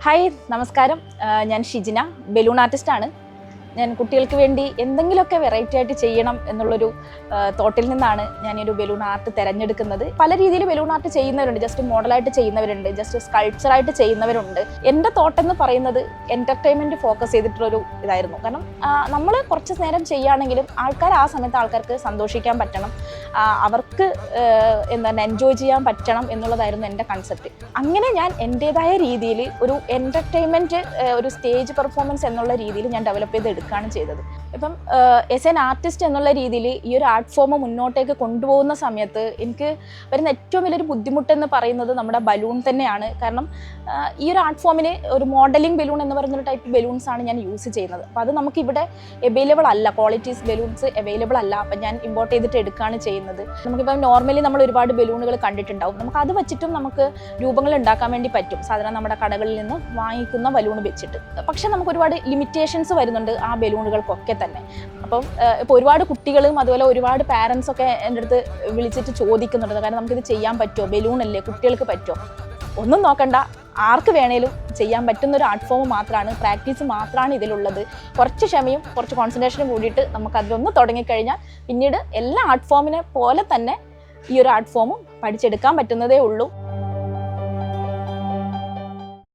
Hi നമസ്കാരം. ഞാൻ Shijina, balloon ആർട്ടിസ്റ്റാണ്. ഞാൻ കുട്ടികൾക്ക് വേണ്ടി എന്തെങ്കിലുമൊക്കെ വെറൈറ്റി ആയിട്ട് ചെയ്യണം എന്നുള്ളൊരു തോട്ടിൽ നിന്നാണ് ഞാനൊരു ബലൂൺ ആർട്ട് തിരഞ്ഞെടുക്കുന്നത്. പല രീതിയിൽ ബലൂൺ ആർട്ട് ചെയ്യുന്നവരുണ്ട്, ജസ്റ്റ് മോഡലായിട്ട് ചെയ്യുന്നവരുണ്ട്, ജസ്റ്റ് സ്കൾപ്ചറായിട്ട് ചെയ്യുന്നവരുണ്ട്. എൻ്റെ തോട്ടെന്ന് പറയുന്നത് എൻ്റർടൈൻമെൻറ്റ് ഫോക്കസ് ചെയ്തിട്ടുള്ളൊരു ഇതായിരുന്നു. കാരണം നമ്മൾ കുറച്ച് നേരം ചെയ്യുകയാണെങ്കിലും ആ സമയത്ത് ആൾക്കാർക്ക് സന്തോഷിക്കാൻ പറ്റണം, അവർക്ക് എന്താണ് എൻജോയ് ചെയ്യാൻ പറ്റണം എന്നുള്ളതായിരുന്നു എൻ്റെ കൺസെപ്റ്റ്. അങ്ങനെ ഞാൻ എൻ്റേതായ രീതിയിൽ ഒരു എൻ്റർടൈൻമെൻറ്റ്, ഒരു സ്റ്റേജ് പെർഫോമൻസ് എന്നുള്ള രീതിയിൽ ഞാൻ ഡെവലപ്പ് ചെയ്തെടുക്കുകയാണ് ചെയ്തത്. ഇപ്പം എസ് എൻ ആർട്ടിസ്റ്റ് എന്നുള്ള രീതിയിൽ ഈ ഒരു ആർട്ട് ഫോം മുന്നോട്ടേക്ക് കൊണ്ടുപോകുന്ന സമയത്ത് എനിക്ക് വരുന്ന ഏറ്റവും വലിയൊരു ബുദ്ധിമുട്ടെന്ന് പറയുന്നത് നമ്മുടെ ബലൂൺ തന്നെയാണ്. കാരണം ഈ ഒരു ആർട്ട് ഫോമിന് ഒരു മോഡലിംഗ് ബലൂൺ എന്ന് പറയുന്നൊരു ടൈപ്പ് ബലൂൺസാണ് ഞാൻ യൂസ് ചെയ്യുന്നത്. അപ്പോൾ അത് നമുക്കിവിടെ അവൈലബിൾ അല്ല, ക്വാളിറ്റീസ് ബലൂൺസ് അവൈലബിൾ അല്ല. അപ്പം ഞാൻ ഇമ്പോർട്ട് ചെയ്തിട്ട് എടുക്കുകയാണ് ചെയ്യുന്നത്. നമുക്കിപ്പം നോർമലി നമ്മൾ ഒരുപാട് ബലൂണുകൾ കണ്ടിട്ടുണ്ടാവും. നമുക്ക് അത് വെച്ചിട്ടും നമുക്ക് രൂപങ്ങൾ ഉണ്ടാക്കാൻ വേണ്ടി പറ്റും, സാധാരണ നമ്മുടെ കടകളിൽ നിന്ന് വാങ്ങിക്കുന്ന ബലൂൺ വെച്ചിട്ട്. പക്ഷെ നമുക്ക് ഒരുപാട് ലിമിറ്റേഷൻസ് വരുന്നുണ്ട് ആ ബലൂണുകൾക്കൊക്കെ തന്നെ. അപ്പം ഇപ്പോൾ ഒരുപാട് കുട്ടികളും അതുപോലെ ഒരുപാട് പാരൻസ് ഒക്കെ എൻ്റെ അടുത്ത് വിളിച്ചിട്ട് ചോദിക്കുന്നുണ്ട്, കാരണം നമുക്കിത് ചെയ്യാൻ പറ്റുമോ, ബലൂണല്ലേ, കുട്ടികൾക്ക് പറ്റുമോ? ഒന്നും നോക്കണ്ട, ആർക്ക് വേണേലും ചെയ്യാൻ പറ്റുന്നൊരു ആർട്ട് ഫോം മാത്രമാണ്, പ്രാക്ടീസ് മാത്രമാണ് ഇതിലുള്ളത്. കുറച്ച് ക്ഷമയും കുറച്ച് കോൺസെൻട്രേഷനും കൂടിയിട്ട് നമുക്കതിലൊന്ന് തുടങ്ങിക്കഴിഞ്ഞാൽ പിന്നീട് എല്ലാ ആർട്ട് ഫോമിനെ പോലെ തന്നെ ഈ ഒരു ആർട്ട് ഫോമും പഠിച്ചെടുക്കാൻ പറ്റുന്നതേ ഉള്ളൂ.